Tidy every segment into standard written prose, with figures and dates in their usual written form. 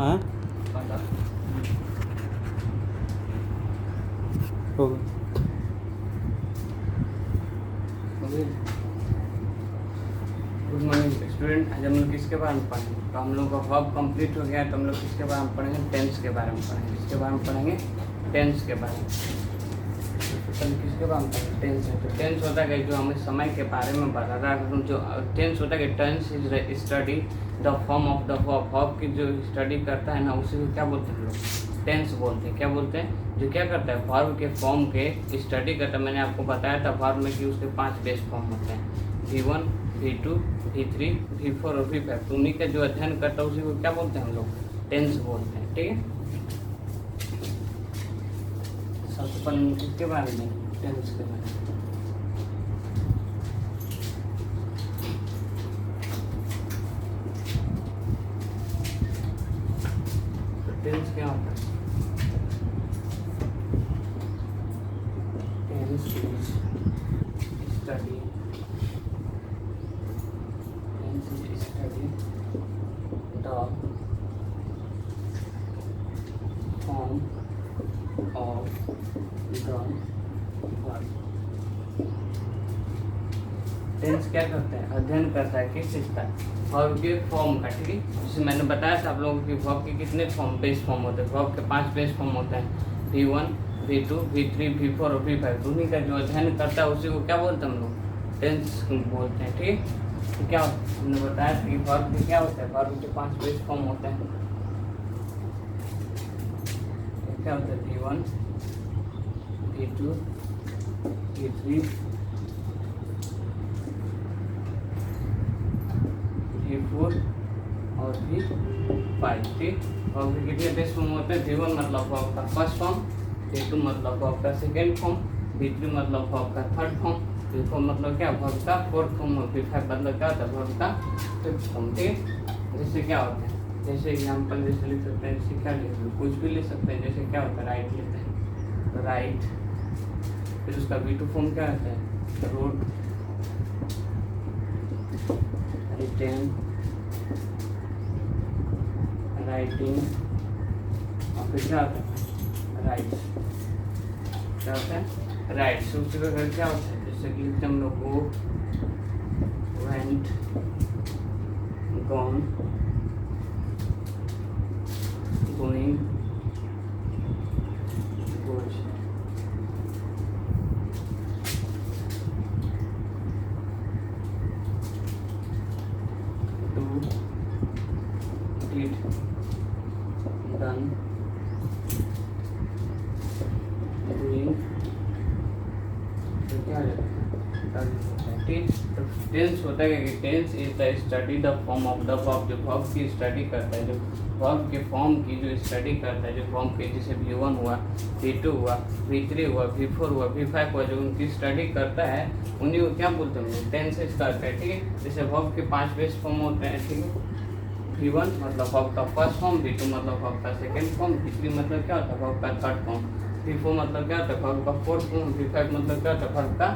हाँ होगा। Good morning student. आज हम लोग किसके बारे में पढ़ेंगे? तो हम लोग का वर्ब कंप्लीट हो गया है, तो हम लोग किसके बारे में पढ़ेंगे? टेंस के बारे में पढ़ेंगे। किसके बारे में पढ़ेंगे? टेंस के बारे में। तो किसके बारे में पढ़ेंगे? टेंस है। तो टेंस होता है कि जो हमें समय के बारे में बता रहा है। जो टेंस होता है कि tense is study the form of the verb. Verb की जो स्टडी करता है ना, उसी को क्या बोलते हैं हम लोग? टेंस बोलते हैं। क्या बोलते हैं? जो क्या करता है, वर्ब के फॉर्म के स्टडी करता है। मैंने आपको बताया था वर्ब में कि उसके 5 बेस फॉर्म होते हैं, V1, V2, V3, V4 और V5। तो उन्हीं का जो अध्ययन करता है उसी को क्या बोलते हैं हम लोग? टेंस बोलते हैं। ठीक है। सबसे पहले किसके बारे में? टेंस के बारे में। तो टेंस क्या होता है? Tense is study the form of the verb। Tense क्या करता है? अध्ययन करता है किस चीज़ का? वर्ब के फॉर्म का। ठीक है। जैसे मैंने बताया था आप लोगों की वर्ब के कितने फॉर्म, बेस फॉर्म होते हैं। वर्ब के 5 बेस फॉर्म होते हैं, V1, V2, V3, V4 और V5। उन्हीं का जो अध्ययन करता है उसी को क्या बोलते हैं हम लोग? टेंस बोलते हैं। ठीक है। तो क्या हमने बताया था कि वर्ब के क्या होता है? वर्ब के 5 बेस फॉर्म होते हैं। क्या होता है? V1, V2, V3, V4 और V5। ठीक। वर्ब के कितने बेस फॉर्म होते हैं? V1 मतलब वर्ब का फर्स्ट फॉर्म, V2 मतलब वर्ब का सेकेंड फॉर्म, V3 मतलब वर्ब का थर्ड फॉर्म, V4 मतलब क्या? वर्ब का फोर्थ फॉर्म, और V5 मतलब क्या होता है? वर्ब का फिफ्थ फॉर्म। ठीक। जैसे क्या होता है? जैसे एग्जाम्पल जैसे लिख सकते हैं, जैसे क्या लिख सकते हैं? कुछ भी लिख सकते हैं। जैसे क्या होता है? राइट लेते हैं तो राइट, फिर उसका V2 फॉर्म क्या होता है? रोड, रिटेन, राइटिंग, और फिर क्या होता है? राइट। क्या होता है? राइट। से उसके बाद क्या होता है? जैसे कि लिखते हम लोग go, went, gone, going, goes. Do, did, done, doing. तो क्या हो जाता है? ठीक। तो टेंस होता है कि tense is the study the form of the verb. जो वर्ब की स्टडी करता है, जो वर्ब के फॉर्म की जो स्टडी करता है, जो फॉर्म के जैसे V1 हुआ, V2 हुआ, V3 हुआ, V4 हुआ, V5 हुआ, जो उनकी स्टडी करता है उन्हीं को क्या बोलते हैं? टेंस करता है। ठीक है। जैसे वर्ब के 5 बेस फॉर्म होते हैं। ठीक है। V1 मतलब वर्ब का फर्स्ट फॉर्म, V2 मतलब वर्ब का सेकेंड फॉर्म, V3 मतलब क्या होता है? वर्ब का थर्ड फॉर्म, V4 मतलब क्या होता है? वर्ब का फोर्थ फॉर्म, V5 मतलब क्या होता है? वर्ब का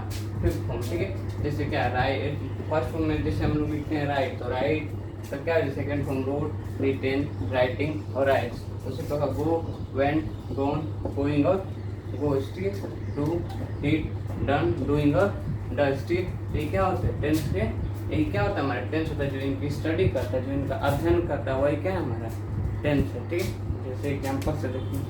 फिफ्थ फॉर्म। ठीक है। जैसे क्या राइट, फर्स्ट फॉर्म में जैसे हम लोग लिखते हैं राइट, तो राइट तो क्या है? Second form wrote, written, writing और राइट्स। उसी प्रकार गो, वेंट, गॉन, गोइंग और गोज। ठीक है। डू, डिड, डन, डूइंग और डज। ठीक। तो ये क्या होता है? टेंस के यही क्या होता है? हमारा टेंस होता है जो इनकी स्टडी करता है, जो इनका अध्ययन करता है, वही क्या है? हमारा टेंस है। ठीक है। जैसे एग्जाम्पल से देखिए,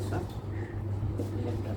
इट्स अ लेटर।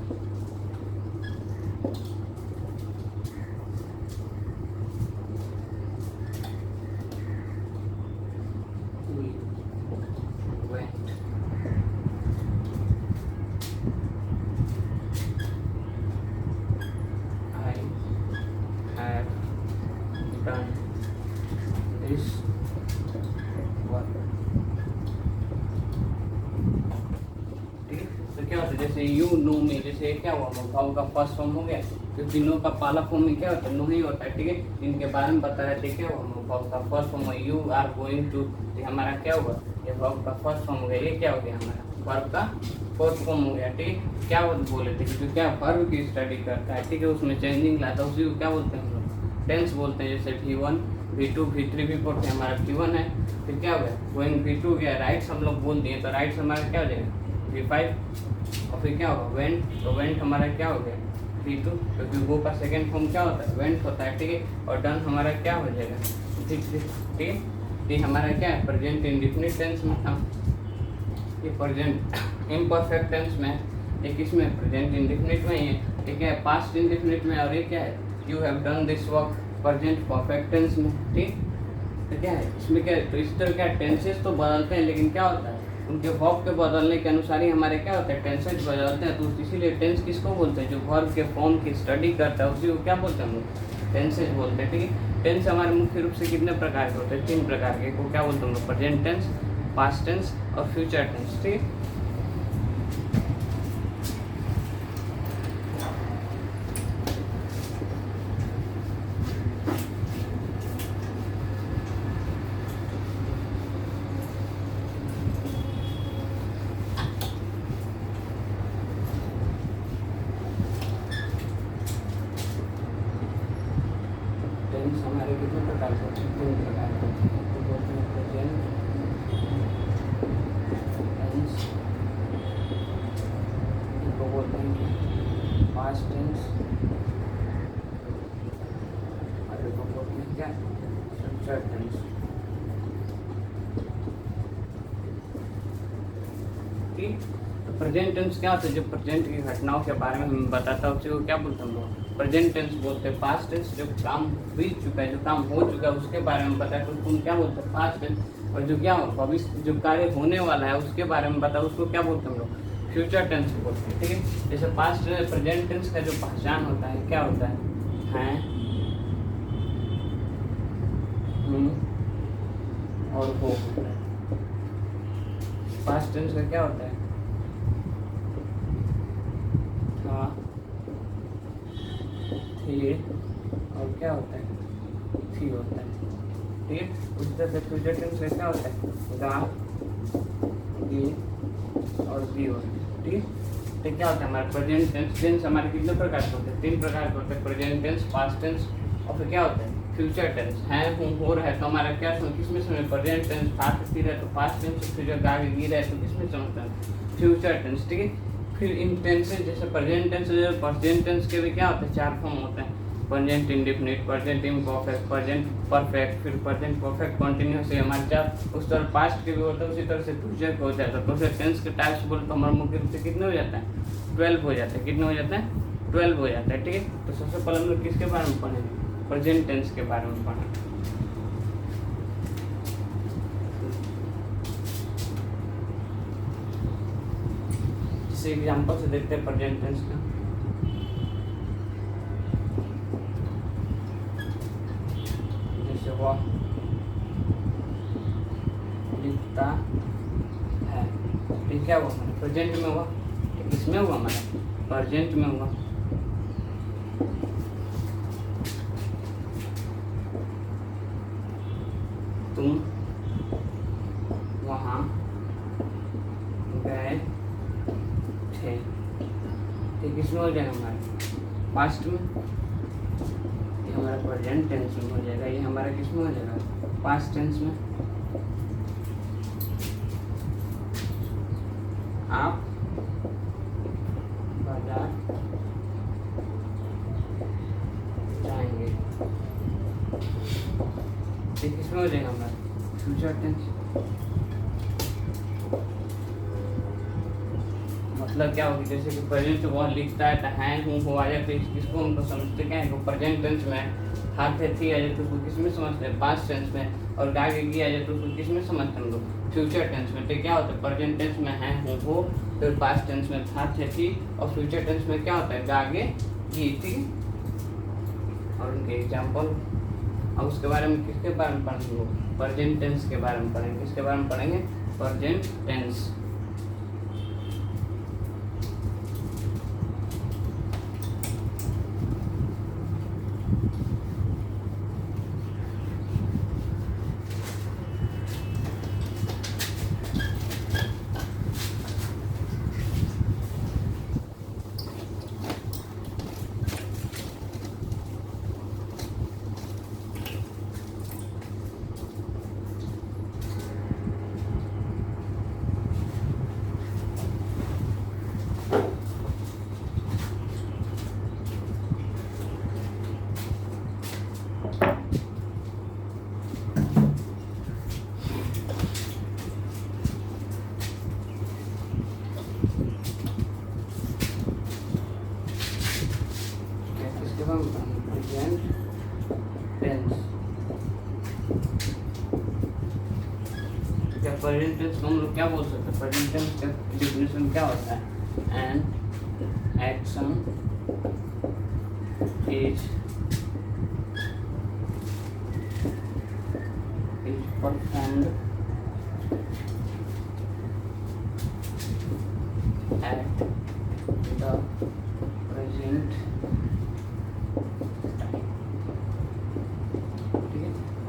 जैसे यू नो में, जैसे क्या हुआ, भाव का फर्स्ट फॉर्म हो गया, तो तीनों का पहला फॉर्म में क्या होता है, नो ही होता है। ठीक है, इनके बारे में बता रहे थे क्या हुआ, भाव का फर्स्ट फॉर्म है यू आर गोइंग टू, हमारा क्या हुआ, ये भाव का फर्स्ट फॉर्म हो गया। ये क्या हो गया, हमारा वर्ब का फोर्थ फॉर्म हो गया। ठीक, क्या बोले थे कि क्या वर्ब की स्टडी करता है, ठीक है, उसमें चेंजिंग लाता है, उसी को क्या बोलते हैं हम लोग, टेंस बोलते हैं। जैसे V1 V2 V3 V4 थे, हमारा V1 है, फिर क्या हो गया, गोइंग V2 गया, राइट्स हम लोग बोल दिए, तो राइट्स हमारा क्या हो जाएगा V5, और फिर क्या होगा वेंट, तो वेंट हमारा क्या हो गया V2, क्योंकि वो का सेकेंड फॉर्म क्या होता है, वेंट होता है। ठीक है, और डन हमारा क्या हो जाएगा V3। ठीक है, ये हमारा क्या है, प्रेजेंट इंडेफिनिट टेंस में था, ये प्रेजेंट इम्परफेक्ट टेंस में है, ये किसमें, प्रेजेंट इंडेफिनिट में ही है। ठीक है, पास्ट इंडेफिनिट में, और ये क्या है, you have done this work, present perfect tense में। ठीक, तो क्या है इसमें, क्या है, तो इस तरह क्या टेंसेस तो बदलते हैं, लेकिन क्या होता है, उनके वर्ब के बदलने के अनुसार ही हमारे क्या होता है, टेंसेस बदलते हैं। तो इसीलिए टेंस किसको बोलते हैं, जो वर्ब के फॉर्म की स्टडी करता है उसी को क्या बोलते हैं हम लोग, टेंसेस बोलते हैं। ठीक है, टेंस हमारे मुख्य रूप से कितने प्रकार के होते हैं, 3 प्रकार के, को क्या बोलते हैं हम लोग, प्रेजेंट टेंस, पास्ट टेंस और फ्यूचर टेंस। ठीक है, टेंस हमारे कितने प्रकार के होते हैं, 3 प्रकार के होते हैं। तो बोलते हैं प्रेजेंट टेंस, इनको बोलते हैं पास्ट टेंस, और इनको बोलते हैं क्या, फ्यूचर टेंस। ठीक, तो प्रेजेंट टेंस क्या होता है, जो प्रेजेंट की घटनाओं के बारे में हमें बताता है उसी को क्या बोलते हैं हम लोग, प्रेजेंट टेंस बोलते हैं। पास्ट टेंस जो काम बीत चुका है, जो काम हो चुका है उसके बारे में बताया तो उसको क्या बोलते हैं, पास्ट टेंस। और जो क्या भविष्य जो कार्य होने वाला है उसके बारे में बताया उसको क्या बोलते हैं हम लोग, फ्यूचर टेंस बोलते हैं। ठीक है, जैसे पास्ट प्रेजेंट टेंस का जो पहचान होता है क्या होता है और वो होता है। पास्ट टेंस का क्या होता है, था, थे, और क्या होता है, थी होता है। ठीक है, उस तरह से फ्यूचर टेंस में क्या होता है, गा, गे और बी होता है। ठीक है, तो क्या होता है हमारा प्रेजेंट टेंस। टेंस हमारे कितने प्रकार के होते हैं, 3 प्रकार के होते हैं, प्रेजेंट टेंस, पास्ट टेंस और फिर क्या होता है, फ्यूचर टेंस। है, हूँ, हो रहा है, तो हमारा क्या किसमें समझ, प्रेजेंट टेंस, था, थी रहे तो पास्ट टेंस, फ्यूचर गा, गी रहे तो किसमें समझता है, फ्यूचर टेंस। ठीक है, फिर इन टेंसेज जैसे प्रेजेंट टेंस, प्रेजेंट टेंस के भी क्या होते हैं, 4 फॉर्म होते हैं, present indefinite, present imperfect, present perfect, फिर प्रेजेंट परफेक्ट कंटिन्यूअस है हमारे 4। उस तरह पास्ट के भी होता है, उसी तरह से फ्यूचर के हो जाता है। तो उसे टेंस के टाइप्स बोले तो हमारे मुख्य रूप से कितने हो जाते हैं, 12 हो जाते हैं। कितने हो जाते हैं, 12 हो जाता है। ठीक है, तो सबसे पहले हम लोग किसके बारे में पढ़ेंगे, प्रेजेंट टेंस के बारे में पढ़ेंगे। जैसे एग्जाम्पल से देखते हैं प्रेजेंट टेंस का। जैसे वह लिखता है, ये क्या हुआ हमारे प्रेजेंट में हुआ, किसमें हुआ, हमारे प्रेजेंट में हुआ। तुम वहाँ गए थे, ये किसमें हो जाएगा, हमारे पास्ट में। ये हमारा प्रेजेंट टेंस में हो जाएगा, ये हमारा किसमें हो जाएगा, पास्ट टेंस में। आप बाजार जाएंगे, ये किसमें हो जाएगा, हमारा फ्यूचर टेंस। मतलब क्या होगी, जैसे कि प्रेजेंट वह लिखता है तो हैं हूँ हो आ जाए, तो इसको हम तो समझते क्या है, प्रेजेंट टेंस में हाथ है थी आ जाए तो उसको किस में समझते हैं, पास्ट टेंस में, और आगे की आ जाए तो उसको किस में समझते हैं हम लोग, फ्यूचर टेंस में। तो क्या होता है, प्रेजेंट टेंस में हैं हूँ हो, फिर पास्ट टेंस में था थे थी, और फ्यूचर टेंस में क्या होता है, आगे की थी और उनके एग्जाम्पल। अब उसके बारे में किसके बारे में पढ़ेंगे, प्रेजेंट टेंस के बारे में पढ़ेंगे। किसके बारे में पढ़ेंगे, प्रेजेंट टेंस। प्रेजेंट टेंस, क्या प्रेजेंट टेंस हम लोग क्या बोल सकते हैं, प्रेजेंट टेंस का डिफिनेशन क्या होता है, an action is performed at the present.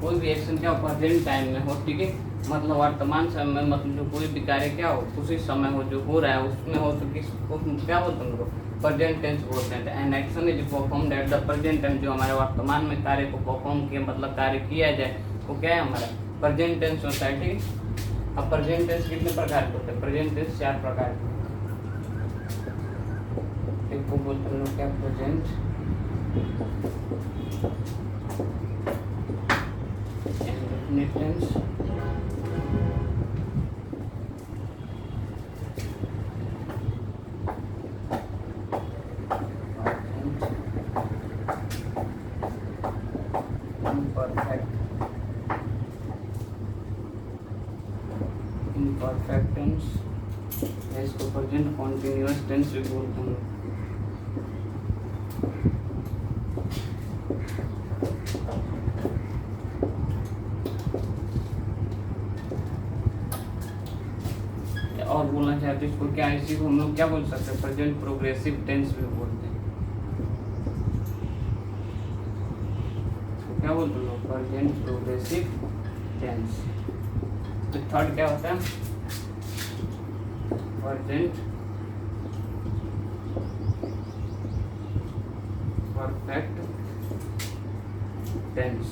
कोई भी एक्शन क्या हो, प्रेजेंट टाइम में हो, ठीक है, मतलब वर्तमान समय में, मतलब जो कोई भी कार्य क्या हो उसी समय हो, जो हो रहा है उसमें हो, तो किसको क्या बोलते हैं, प्रेजेंट टेंस बोलते हैं। And action is performed at the present time, जो हमारे वर्तमान में कार्य को परफॉर्म किया, मतलब कार्य किया जाए, वो क्या है हमारा प्रेजेंट टेंस होता है, ठीक है। अब प्रेजेंट टेंस कितने प्रकार के होते हैं, प्रेजेंट टेंस 4 प्रकार के। एक को बोलते हैं लोग क्या, present indefinite tense, imperfect tense, इसको प्रेजेंट कॉन्टिन्यूअस टेंस भी बोलते हैं। और बोलना चाहते हैं इसको क्या, इसी को हम लोग क्या बोल सकते हैं, प्रेजेंट प्रोग्रेसिव टेंस भी बोलते हैं। क्या बोलते हैं, प्रेजेंट प्रोग्रेसिव टेंस। तो थर्ड क्या होता है, प्रेजेंट परफेक्ट टेंस।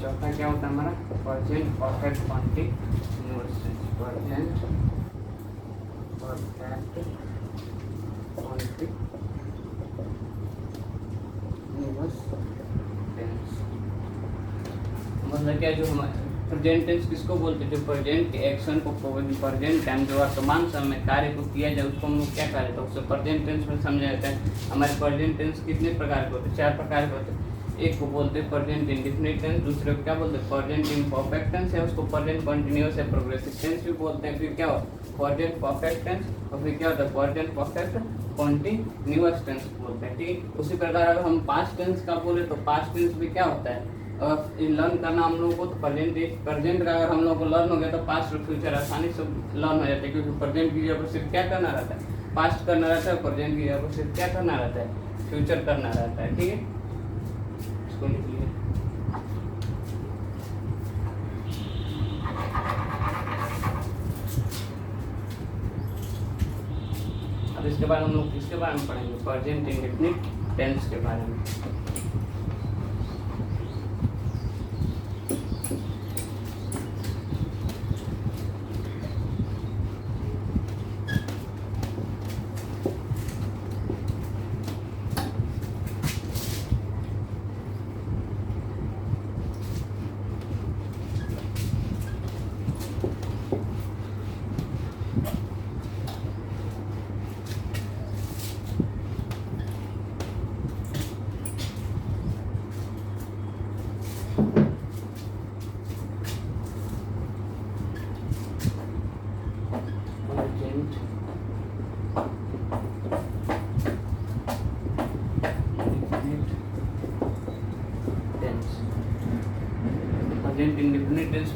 चौथा क्या होता है हमारा, present perfect continuous tense, present perfect continuous tense. मतलब क्या, जो हमारे प्रेजेंट टेंस किसको बोलते हैं, जो प्रेजेंट के एक्शन को प्रेजेंट टाइम, जो वर्तमान समय में कार्य को किया जाए उसको हम लोग क्या कहते हैं, उससे प्रेजेंट टेंस में समझा जाता है। हमारे प्रेजेंट टेंस कितने प्रकार के होते हैं, 4 प्रकार के होते हैं। एक को बोलते हैं प्रेजेंट इंडेफिनिट टेंस, दूसरे को क्या बोलते हैं, प्रेजेंट इम्परफेक्ट टेंस है, उसको प्रेजेंट कंटीन्यूअस या प्रोग्रेसिव टेंस भी बोलते हैं। फिर क्या हो, प्रेजेंट परफेक्ट टेंस, और फिर क्या होता है, प्रेजेंट परफेक्ट कंटीन्यूअस टेंस बोलते हैं, ठीक। उसी प्रकार अगर हम पास्ट टेंस का बोले तो पास्ट टेंस भी क्या होता है, लर्न करना हम लोगों को, तो प्रेजेंट का अगर हम लोग को लर्न हो गया तो पास्ट और फ्यूचर आसानी से लर्न हो जाता है, क्योंकि प्रेजेंट की जगह पर सिर्फ क्या करना रहता है, पास्ट करना रहता है, प्रेजेंट की जगह पर सिर्फ क्या करना रहता है, फ्यूचर करना रहता है, ठीक है। इसको लिख लीजिए। अब इसके बाद हम लोग किसके बारे में पढ़ेंगे, प्रेजेंट इंडेफिनिट टेंस के बारे में।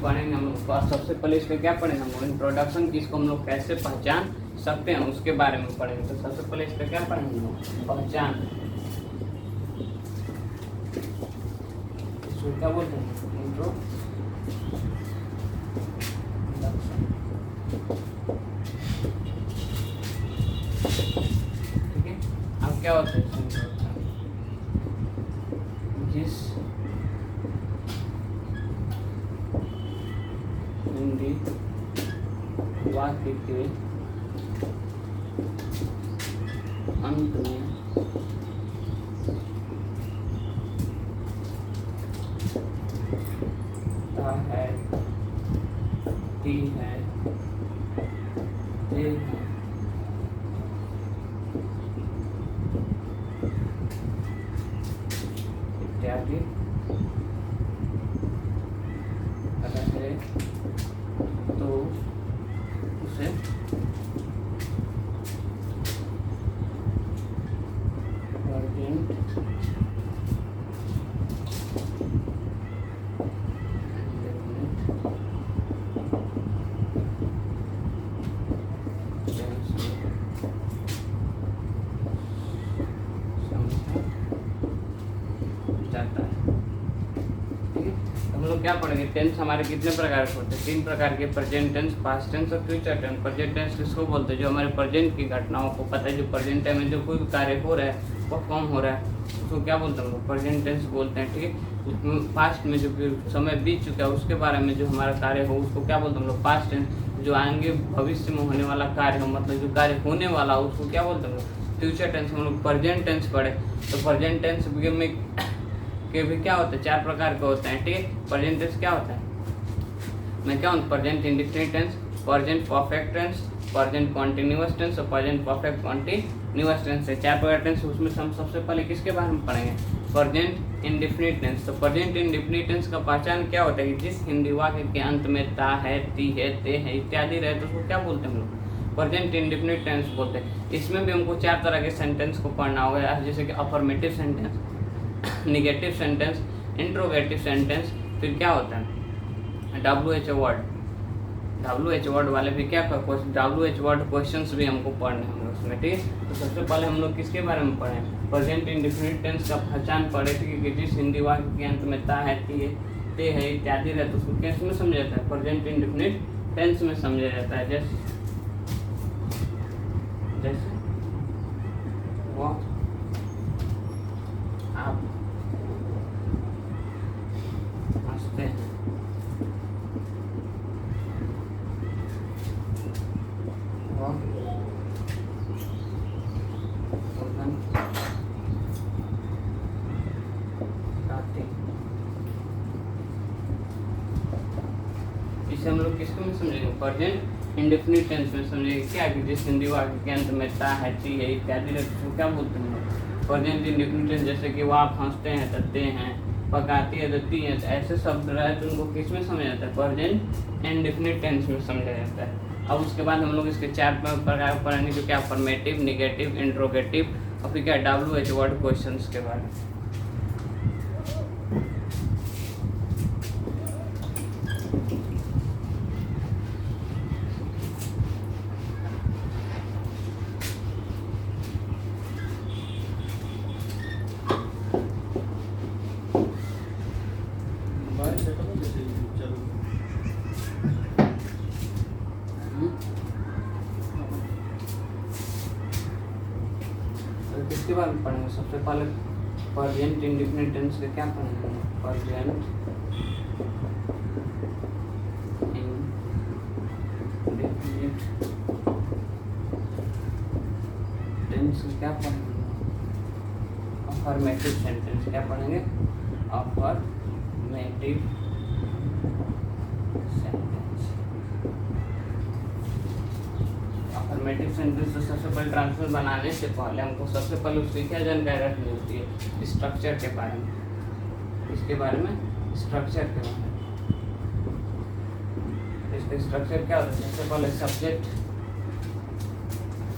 पढ़ेंगे हम लोग। सबसे पहले इसका क्या पढ़ेंगे हम लोग, इंट्रोडक्शन की, इसको हम लोग कैसे पहचान सकते हैं उसके बारे में पढ़ेंगे। तो सबसे पहले इसका क्या पढ़ेंगे हम लोग, पहचान। इसको क्या बोलते हैं, इंट्रोडक्शन। ठीक है, अब क्या होता है जिस हिंदी वाक्य के अंत में ता है, ती है, ते है, इत्यादि रहे तो उसे प्रेजेंट जाता है। ठीक है, तो हम लोग क्या पढ़ेंगे, टेंस हमारे कितने प्रकार के होते हैं, 3 प्रकार के, प्रेजेंट टेंस, पास्ट टेंस और फ्यूचर टेंस। प्रेजेंट टेंस किसको बोलते हैं, जो हमारे प्रेजेंट की घटनाओं को पता है, जो प्रेजेंट टाइम में जो कोई भी कार्य हो रहा है, परफॉर्म हो रहा है, उसको क्या बोलते हैं हम लोग, प्रेजेंट टेंस बोलते हैं। ठीक है, पास्ट में जो समय बीत चुका है उसके बारे में जो हमारा कार्य हो उसको क्या बोलते हैं हम लोग, पास्ट टेंस। जो आगे भविष्य में होने वाला कार्य हो, मतलब जो कार्य होने वाला हो उसको क्या बोलते हैं हम लोग, फ्यूचर टेंस। हम लोग प्रेजेंट टेंस पढ़े, तो प्रेजेंट टेंस में के भी क्या होता है, 4 प्रकार के होते हैं। ठीक है, प्रेजेंट टेंस क्या होता है, मैं क्या हूँ, present indefinite tense, present perfect tense, present continuous tense और प्रेजेंट परफेक्ट कॉन्टिन्यूअस टेंस है। 4 प्रकार टेंस, उसमें हम सबसे पहले किसके बारे में पढ़ेंगे, प्रेजेंट इंडेफिनिट टेंस। तो प्रेजेंट इंडेफिनिट टेंस का पहचान क्या होता है कि जिस हिंदी वाक्य के अंत में ता है, ती है, ते है इत्यादि रहे तो उसको क्या बोलते हैं हम लोग, प्रेजेंट इंडेफिनिट टेंस बोलते हैं। इसमें भी हमको 4 तरह के सेंटेंस को पढ़ना होगा, जैसे कि affirmative sentence, negative sentence, interrogative sentence, फिर क्या होता है WH वर्ड। WH वर्ड वाले भी क्या WH वर्ड क्वेश्चंस भी हमको पढ़ने होंगे उसमें। ठीक है, तो सबसे पहले हम लोग किसके बारे में पढ़े, प्रेजेंट इंडेफिनिट टेंस का पहचान पढ़े थे कि जिस हिंदी वाक्य के अंत में ता है, ती है, ते है इत्यादि रहे तो उसको किस में समझा जाता है, प्रेजेंट इंडेफिनिट टेंस में समझा जाता है। जैसे वो आप हंसते हैं, इसे हम लोग किसको में समझेंगे, प्रेजेंट इंडेफिनिट टेंस में समझेंगे। क्या कि जिस हिंदी वाक्य के अंत में ता है, ती है इत्यादि तो क्या बोलते हैं प्रेजेंट इंडेफिनिट टेंस। जैसे कि वो आप हंसते हैं तते हैं, पकाती है तती है, तो ऐसे शब्द रहे तो उनको किस में समझा जाता है, प्रेजेंट इंडेफिनिट टेंस में समझा जाता है। अब उसके बाद हम लोग इसके 4 प्रकार पढ़ेंगे, जो क्या अफर्मेटिव, निगेटिव, इंट्रोगेटिव और फिर क्या WH वर्ड क्वेश्चंस के बारे में। किसके बारे में पढ़ेंगे, सबसे पहले प्रेजेंट इंडेफिनिट टेंस के क्या पढ़ेंगे, प्रेजेंट इंडेफिनिट टेंस के क्या पढ़ेंगे, अफर्मेटिव सेंटेंस क्या पढ़ेंगे, अफर्मेटिव सेंटेंस। अफर्मेटिव सेंटेंस तो सबसे पहले ट्रांसफर बनाने से पहले हमको सबसे पहले उसकी क्या जानकारी रखनी होती है, स्ट्रक्चर के बारे में। इसके बारे में, स्ट्रक्चर के बारे में। इसका स्ट्रक्चर क्या होता है, सबसे पहले सब्जेक्ट।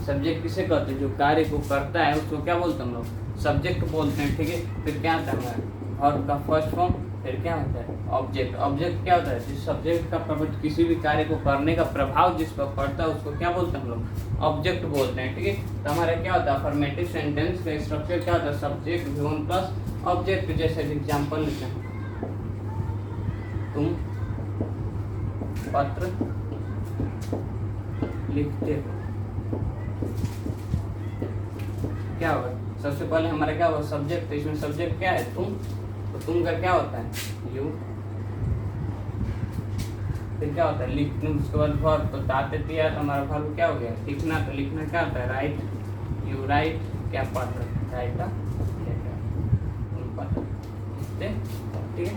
सब्जेक्ट किसे कहते हैं, जो कार्य को करता है उसको क्या बोलते हैं हम लोग, सब्जेक्ट बोलते हैं। ठीक है, फिर क्या आता है हमारा वर्ब का फर्स्ट फॉर्म, फिर क्या होता है ऑब्जेक्ट। ऑब्जेक्ट क्या होता है, जिस सब्जेक्ट का प्रभाव किसी भी कार्य को करने का प्रभाव जिस पर पड़ता है उसको क्या बोलते हैं हम लोग, ऑब्जेक्ट बोलते हैं। ठीक है, तो हमारा क्या होता है अफर्मेटिव सेंटेंस का स्ट्रक्चर क्या होता है, सब्जेक्ट V1 प्लस ऑब्जेक्ट। जैसे एग्जांपल लेते हैं, तुम पत्र लिखते हो, क्या होगा, सबसे पहले हमारा क्या होगा सब्जेक्ट। तो इसमें सब्जेक्ट क्या है तुम, तो तुम का क्या होता है यू, फिर क्या होता है लिखने, उसके बाद वर्ब, तो ताते दिया तो हमारा वर्ब क्या हो गया लिखना। तो लिखना क्या होता है राइट, यू राइट, क्या पत्र, राइट तुम पत्र लिखते। ठीक है,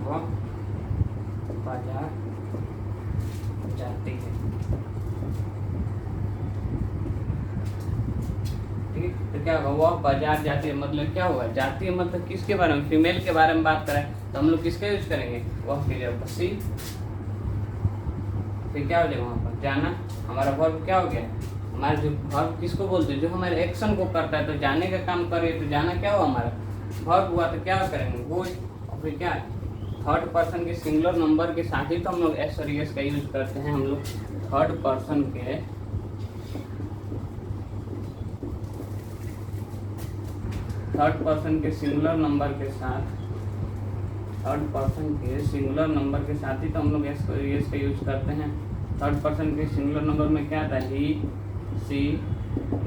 वो बाजार जाती है। तो क्या होगा वह बाजार जाती है, मतलब क्या होगा जाती है, मतलब किसके बारे में, फीमेल के बारे में बात करें तो हम लोग किसका यूज करेंगे वह की जगह सी। फिर क्या हो जाएगा वहाँ पर जाना, हमारा वर्ब क्या हो गया, हमारा जो वर्ब किसको बोलते हैं, जो हमारे एक्शन को करता है। तो जाने का काम करिए तो जाना क्या हुआ हमारा वर्ब हुआ, तो क्या करेंगे वो। और फिर क्या थर्ड पर्सन के सिंगुलर नंबर के साथ ही तो हम लोग एस और एस का यूज करते हैं। हम लोग थर्ड पर्सन के सिंगुलर नंबर के साथ, थर्ड पर्सन के सिंगुलर नंबर के साथ ही तो हम लोग एस का यूज करते हैं। थर्ड पर्सन के सिंगुलर नंबर में क्या आता है ही, सी,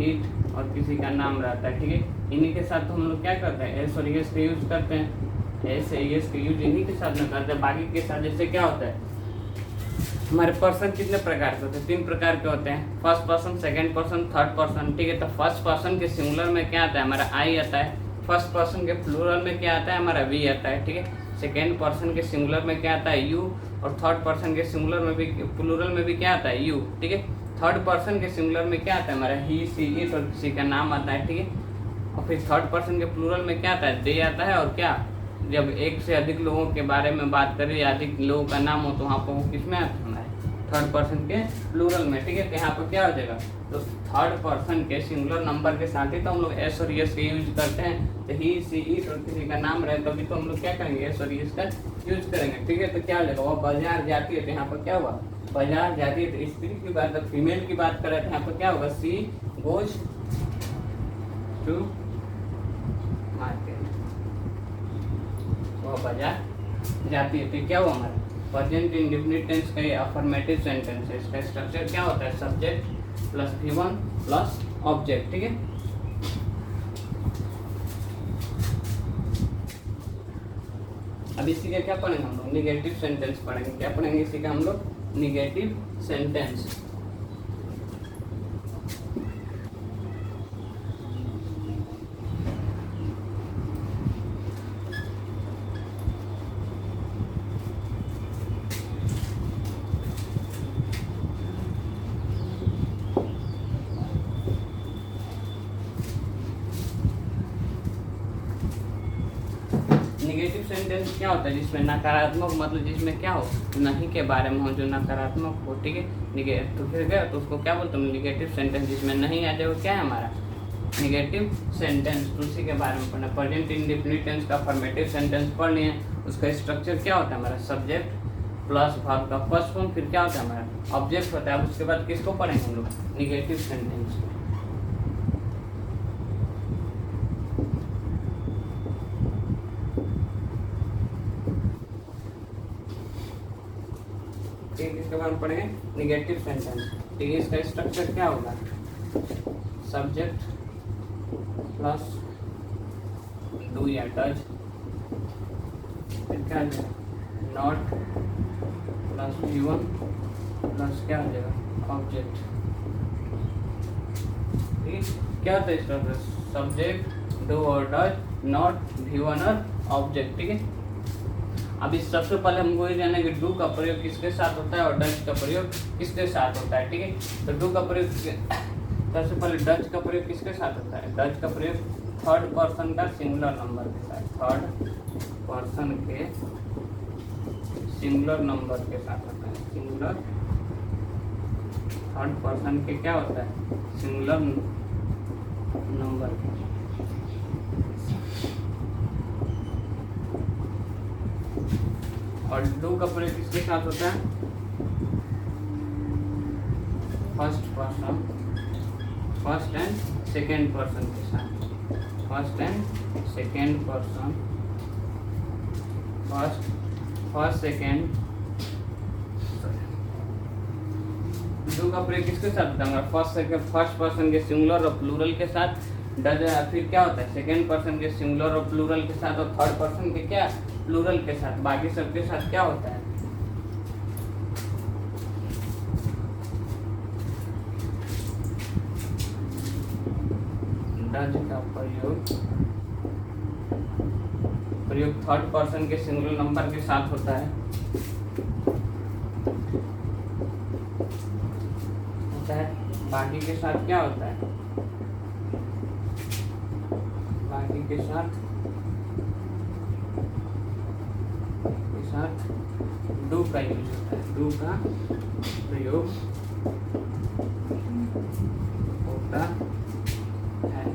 इट और किसी का नाम रहता है। ठीक है, इन्हीं के साथ तो हम लोग क्या करते हैं एस और एस का यूज करते हैं। एस एस का यूज इन्हीं के साथ में करते हैं। बाकी के साथ जैसे क्या होता है हमारे पर्सन कितने प्रकार के होते हैं, 3 प्रकार के होते हैं, first person, second person, third person. ठीक है, तो फर्स्ट पर्सन के सिंगुलर में क्या आता है हमारा आई आता है, फर्स्ट पर्सन के प्लूरल में क्या आता है हमारा वी आता है। ठीक है, सेकंड पर्सन के सिंगुलर में क्या आता है यू, और थर्ड पर्सन के सिंगुलर में भी प्लूरल में भी क्या आता है यू। ठीक है, थर्ड पर्सन के सिंगुलर में क्या आता है हमारा ही, सी, इट और किसी का नाम आता है। ठीक है, और फिर थर्ड पर्सन के प्लूरल में क्या आता है दे आता है। और क्या जब एक से अधिक लोगों के बारे में बात करें या अधिक लोगों का नाम हो तो वहाँ पर वो किस में आता है हमारे थर्ड पर्सन के प्लूरल में। ठीक है, तो यहाँ पर क्या हो जाएगा, तो थर्ड पर्सन के सिंगुलर नंबर के साथ ही तो हम लोग एस और एस का यूज करते हैं। तो ही, सी, इट और किसी का नाम रहे तभी तो हम लोग क्या करेंगे एस और एस का यूज करेंगे। ठीक है, तो क्या हो जाएगा वो बाजार जाती है, तो यहाँ पर क्या हुआ बाजार जाती है। तो स्त्री की बात, फीमेल की बात करें तो यहाँ पर क्या होगा सी गोज टू मार्केट, वो बाजार जाती है। तो क्या हुआ हमारा प्रेजेंट इंडेफिनिट टेंस का ये अफर्मेटिव सेंटेंस है। इसका स्ट्रक्चर क्या होता है subject plus V1 plus object. ठीक है, अब इसी का क्या पढ़ेंगे हम लोग निगेटिव सेंटेंस पढ़ेंगे। क्या पढ़ेंगे इसी का हम लोग निगेटिव सेंटेंस। निगेटिव सेंटेंस क्या होता है जिसमें नकारात्मक, मतलब जिसमें क्या हो नहीं के बारे में हो, जो नकारात्मक हो। ठीक है, तो फिर क्या तो उसको क्या बोलते हैं निगेटिव सेंटेंस। जिसमें नहीं आ जाए वो क्या है हमारा निगेटिव सेंटेंस। तो उसी के बारे में पढ़ना। प्रेजेंट इंडेफिनिट टेंस का अफर्मेटिव सेंटेंस पढ़ लिए। उसका स्ट्रक्चर क्या होता है हमारा सब्जेक्ट प्लस वर्ब का फर्स्ट फॉर्म, फिर क्या होता है हमारा ऑब्जेक्ट होता है। अब उसके बाद किसको पढ़ेंगे हम लोग निगेटिव सेंटेंस। इसके बाद पढ़ेंगे निगेटिव सेंटेंस। ठीक है, इसका स्ट्रक्चर क्या होगा सब्जेक्ट प्लस डू या डज, फिर क्या हो जाएगा नॉट प्लस V1 प्लस क्या हो जाएगा ऑब्जेक्ट। ठीक है, क्या होता है इसका सब्जेक्ट डू और डज नॉट V1 और ऑब्जेक्ट। ठीक है, अभी सबसे पहले हमको ये जानना है कि डू का प्रयोग किसके साथ होता है और डज का प्रयोग किसके साथ होता है। ठीक है, तो डू का प्रयोग सबसे पहले डज का प्रयोग किसके साथ होता है, डज का प्रयोग थर्ड पर्सन का सिंगुलर नंबर के साथ, थर्ड पर्सन के सिंगुलर नंबर के साथ होता है। सिंगुलर थर्ड पर्सन के क्या होता है सिंगुलर नंबर के और डू का प्रयोग किसके साथ होता है? First person, first and second person के साथ, first and second person, first second. Do का प्रयोग किसके साथ होता है? फर्स्ट पर्सन के सिंगुलर और प्लूरल के साथ। डज फिर क्या होता है? सेकेंड पर्सन के सिंगुलर और प्लूरल के साथ, और थर्ड पर्सन के क्या? प्लूरल के साथ। बाकी सबके साथ क्या होता है? डज का प्रयोग थर्ड पर्सन के सिंगुलर नंबर के साथ होता है, बाकी के साथ क्या होता है? बाकी के साथ डू का यूज होता है, डू का प्रयोग होता है।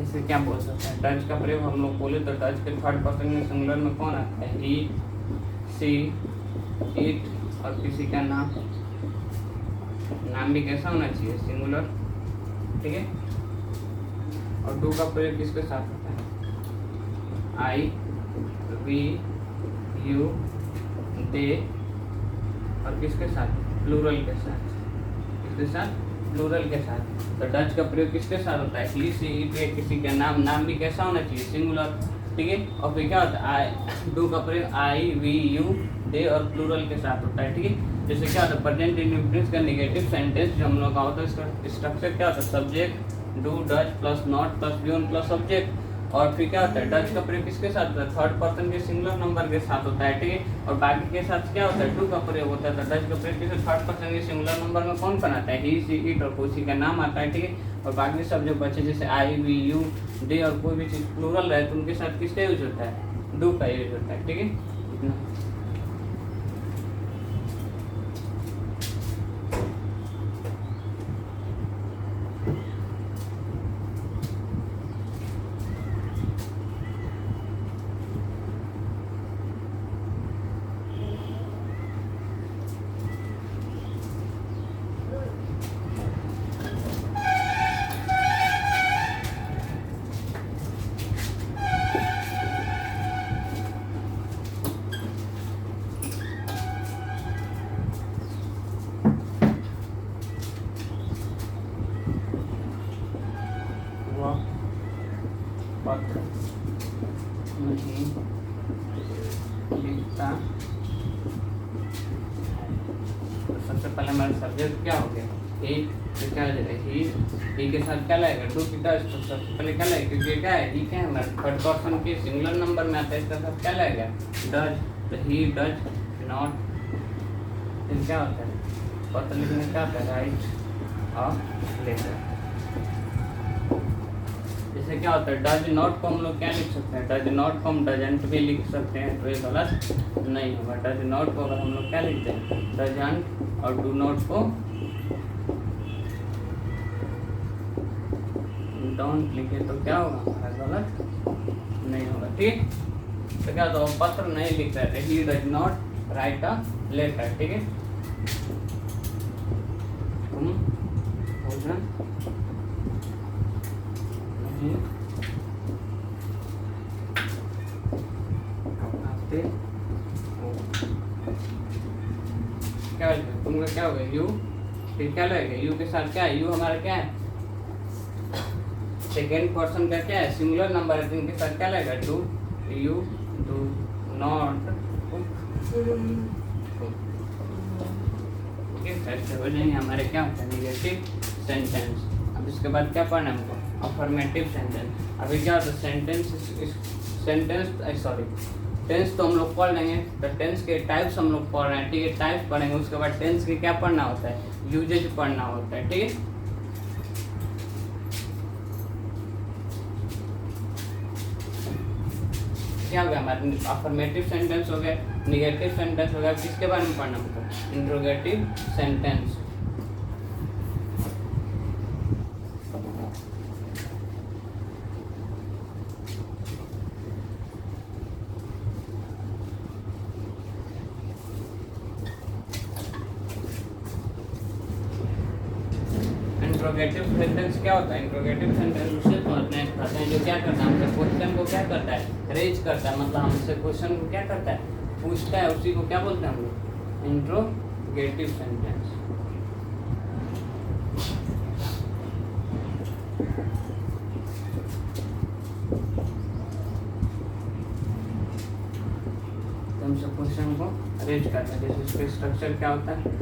इसे क्या बोल सकते हैं? डज का प्रयोग हम लोग बोले तो डज के थर्ड पर्सन में सिंगुलर में कौन आता है? ही, सी, इट, और किसी का नाम भी कैसा होना चाहिए? सिंगुलर, ठीक है। और डू का प्रयोग किसके साथ होता है? आई, वी, यू, दे, और किसके साथ? प्लूरल के साथ। किसके साथ? प्लूरल के साथ। तो डज का प्रयोग किसके साथ होता है? ही, सी, इट, किसी का नाम भी कैसा होना चाहिए? सिंगुलर, ठीक है। और फिर क्या होता है? आई, डू का प्रयोग आई, वी, यू, दे और प्लूरल के साथ होता है, ठीक है। जैसे क्या होता है? प्रेजेंट इंडिफरेंस का नेगेटिव सेंटेंस जो हम लोग का होता है, इसका स्ट्रक्चर क्या होता है? Subject, do, does plus not plus Wien plus subject. और फिर क्या होता है? डज का प्रयोग किसके साथ होता है? थर्ड पर्सन के सिंगुलर नंबर के साथ होता है, ठीक है। और बाकी के साथ क्या होता है? डू का प्रयोग होता है। तो डज का प्रयोग किसी थर्ड पर्सन के सिंगुलर नंबर में कौन बनाता है? ही, सी, इट, और किसी का नाम आता है, ठीक है। और बाकी सब जो बचे जैसे आई, वी, यू, दे और कोई भी चीज़ प्लूरल रहे तो उनके साथ किसका यूज होता है? डू का यूज होता है, ठीक है। इतना पत्र नहीं लिखता। तो सबसे पहले हमारा सब्जेक्ट क्या हो गया? ही, तो क्या हो जाएगा? ही के साथ क्या लगेगा? डू की डज। तो सबसे पहले क्या लगेगा? क्योंकि क्या है? ही क्या है? हमारा थर्ड पर्सन के सिंगुलर नंबर में आता है, इसका साथ क्या लगेगा? डज। तो ही, डज, नॉट। फिर क्या होता है? पत्र लिखने क्या होता है? Write a letter. जैसे क्या होता है? डज नॉट को हम लोग क्या लिख सकते हैं? डज नॉट को हम डजंट भी लिख सकते हैं, तो ये गलत नहीं होगा। डज नॉट को अगर हम लोग क्या लिखते हैं? डजंट, और डू नॉट को डोंट लिखे तो क्या होगा? गलत नहीं होगा, ठीक। तो क्या होता है? पत्र नहीं लिख रहे थे, he does not write a letter, ठीक है। तुम भोजन खाते हो। क्या तुमका क्या होगा? यू। फिर क्या लगेगा? यू के साथ क्या है? यू हमारा क्या है? सेकेंड पर्सन का क्या है? सिंगुलर नंबर है, तो इनके साथ क्या लगेगा? डू, यू, डू नॉट ऐसे हो जाएंगे हमारे क्या होता है? Negative sentence. अब इसके बाद क्या पढ़ना है हमको? Affirmative sentence. अभी क्या होता है? टेंस तो हम लोग पढ़ लेंगे। तो टेंस के टाइप्स हम लोग पढ़ रहे हैं, ठीक है। टाइप्स पढ़ेंगे, उसके बाद टेंस के क्या पढ़ना होता है? यूजेज पढ़ना होता है, ठीक है। क्या हो गया हमारे? अफर्मेटिव सेंटेंस हो गया, निगेटिव सेंटेंस हो गया। किसके बारे में पढ़ना हमको? Interrogative sentence. इंट्रोगेटिव सेंटेंस क्या होता है? इंट्रोगेटिव सेंटेंस उससे समझने खाते हैं जो क्या करता है, हमसे क्वेश्चन को क्या करता है, रेज करता है, मतलब हमसे क्वेश्चन को क्या करता है, पूछता है, उसी को क्या बोलते हैं हम लोग? Interrogative sentence. हमसे क्वेश्चन को रेज करता है। जैसे इसका स्ट्रक्चर क्या होता है,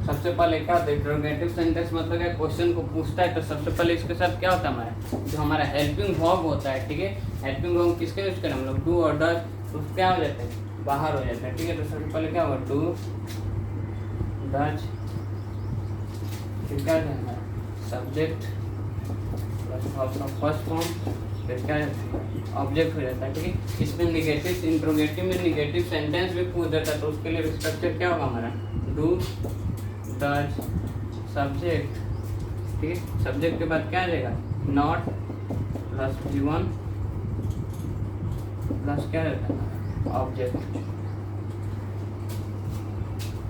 सबसे पहले क्या होता है, इंट्रोगेटिव सेंटेंस मतलब क्या, क्वेश्चन को पूछता है, तो सबसे पहले इसके साथ क्या होता है, हमारा जो हमारा हेल्पिंग वर्ब होता है, ठीक है, हेल्पिंग वर्ब किसके यूज करें हम लोग, डू और डज, तो क्या हो जाता है, बाहर हो जाता है, ठीक है। तो सबसे पहले क्या होगा, डू डज, फिर क्या है सब्जेक्ट फर्स्ट फॉर्म, फिर क्या ऑब्जेक्ट हो जाता है, ठीक है। इसमें निगेटिव, इंट्रोगेटिव में निगेटिव सेंटेंस भी पूछ देता है, तो उसके लिए स्ट्रक्चर क्या होगा हमारा, डू डज सब्जेक्ट, ठीक है। सब्जेक्ट के बाद क्या आ जाएगा, नॉट प्लस V1 प्लस क्या रहता है, ऑब्जेक्ट,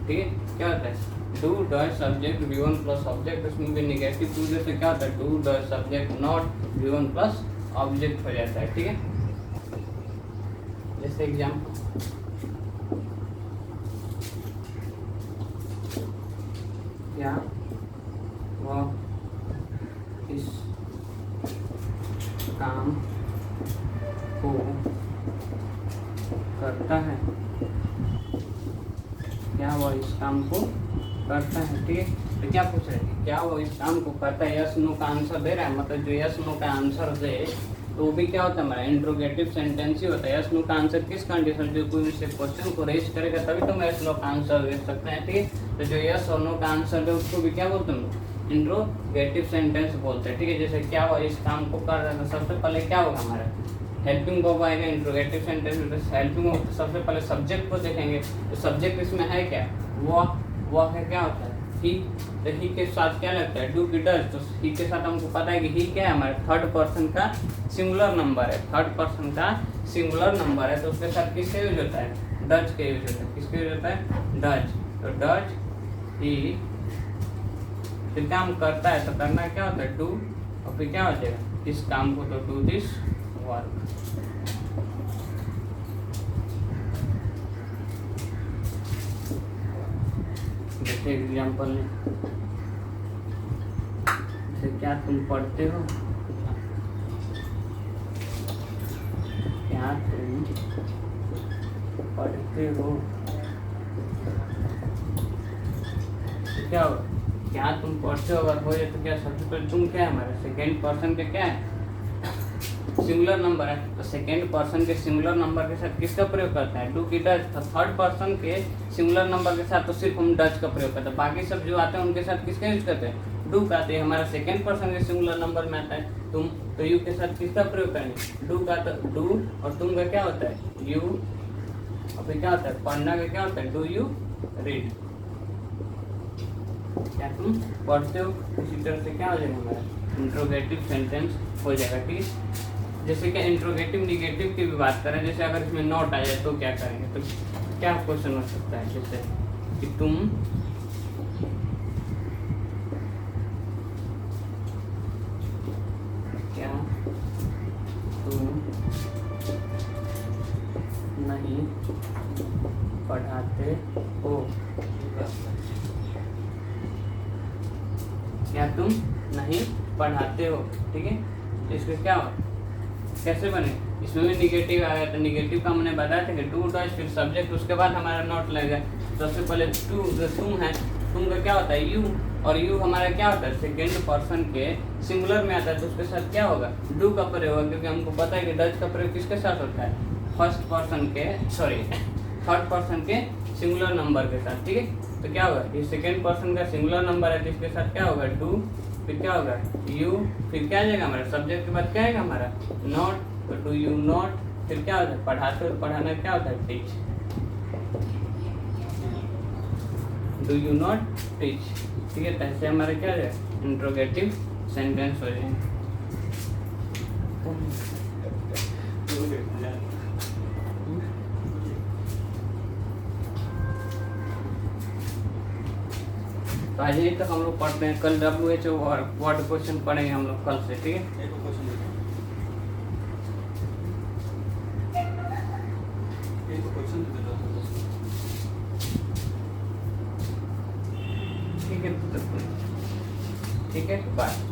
ठीक है। क्या होता है, do does subject V1 plus object, उसमें भी निगेटिव पूछ देते, क्या होता है, do does subject not V1 plus object हो जाता है, ठीक है। जैसे एग्जाम्पल, क्या वह इस काम को करता है, क्या वह इस काम को करता है, ठीक है। तो क्या पूछ रहे हैं, क्या वो इस काम को करता है, यस नो का आंसर दे रहा है, मतलब जो यस नो का आंसर दे तो वो भी क्या होता है, हमारा इंट्रोगेटिव सेंटेंस ही होता है। यस नो का आंसर किस कंडीशन, जो कोई से क्वेश्चन को रेज करेगा तभी तो हम यस नो का आंसर दे सकते हैं, ठीक है। तो जो यस और नो का आंसर दे उसको भी क्या बोलते हैं, इंट्रोगेटिव सेंटेंस बोलते हैं, ठीक है। जैसे क्या वो इस काम को कर रहा है, तो सबसे पहले क्या होगा हमारा हेल्पिंग वर्ब आएगा इंट्रोगेटिव सेंटेंस में। हेल्पिंग वर्ब तो सबसे पहले सब्जेक्ट को देखेंगे, तो सब्जेक्ट इसमें है क्या, वह है, क्या होता है, ही। तो ही के साथ क्या लगता है, डू की डज, तो ही के साथ हमको पता है कि ही क्या है, हमारे थर्ड पर्सन का सिंगुलर नंबर है, थर्ड पर्सन का सिंगुलर नंबर है, तो उसके साथ किसका यूज होता है, डज का यूज होता है, किसका यूज होता है, डज। तो डज ही, फिर काम करता है, तो करना क्या होता है, डू, और फिर क्या हो जाएगा इस काम को, तो डू दिस वर्क। जैसे एग्जाम्पल में, जैसे क्या तुम पढ़ते हो, क्या तुम पढ़ते हो, क्या हो, क्या तुम पढ़ते हो, अगर हो जाए तो क्या सबसे पहले तुम क्या है, हमारे सेकेंड पर्सन के क्या है, सिंगुलर नंबर है, तो सेकेंड पर्सन के सिंगुलर नंबर के साथ किसका प्रयोग करता है, डू की डज। तो थर्ड पर्सन के सिंगुलर नंबर के साथ तो सिर्फ हम डज का प्रयोग करते हैं, बाकी सब जो आते हैं उनके साथ किसका यूज करते हैं, डू का आते हैं। हमारा सेकेंड पर्सन के सिंगुलर नंबर में आता है तुम, तो यू के साथ किसका प्रयोग करेंगे, डू का। तो डू और तुम का क्या होता है, यू, और फिर क्या होता है, पढ़ना का क्या होता है, डू यू रीड, क्या तुम पढ़ते हो। इसी तरह से क्या हो जाएगा, हमारा इंट्रोगेटिव सेंटेंस हो जाएगा, ठीक है। जैसे कि इंट्रोगेटिव निगेटिव की भी बात करें, जैसे अगर इसमें नॉट आ जाए तो क्या करेंगे, तो क्या क्वेश्चन हो सकता है, जैसे कि तुम क्या तुम नहीं पढ़ाते हो, क्या तुम नहीं पढ़ाते हो, ठीक है। तो इसको क्या हो, कैसे बने, इसमें भी निगेटिव आया, तो निगेटिव का हमने बताया था कि डू डज, फिर सब्जेक्ट, उसके बाद हमारा नॉट लगेगा। सबसे पहले टू, तुम है, तुम का क्या होता है, यू, और यू हमारा क्या होता है, सेकेंड पर्सन के सिंगुलर में आता है, तो उसके साथ क्या होगा, डू का प्रयोग होगा, क्योंकि हमको पता है कि डज का प्रयोग किसके साथ होता है, फर्स्ट पर्सन के, सॉरी थर्ड पर्सन के सिंगुलर नंबर के साथ, ठीक है। तो क्या होगा, ये सेकेंड पर्सन का सिंगुलर नंबर है, जिसके साथ क्या होगा, डू, फिर क्या होगा, यू, फिर क्या आ जाएगा हमारा सब्जेक्ट के बाद क्या आएगा हमारा, नॉट, तो डू यू नॉट, फिर क्या होता है, पढ़ाते हो, पढ़ाना क्या होता है, teach, do you not teach, ठीक है। ऐसे हमारे क्या है, इंट्रोगेटिव सेंटेंस हो जाएंगे। तो आज यहीं तक हम लोग पढ़ते हैं, कल WHO वर्ड क्वेश्चन पढ़ेंगे हम लोग कल से, ठीक है। एक क्वेश्चन ठीक है, ठीक है, बाय।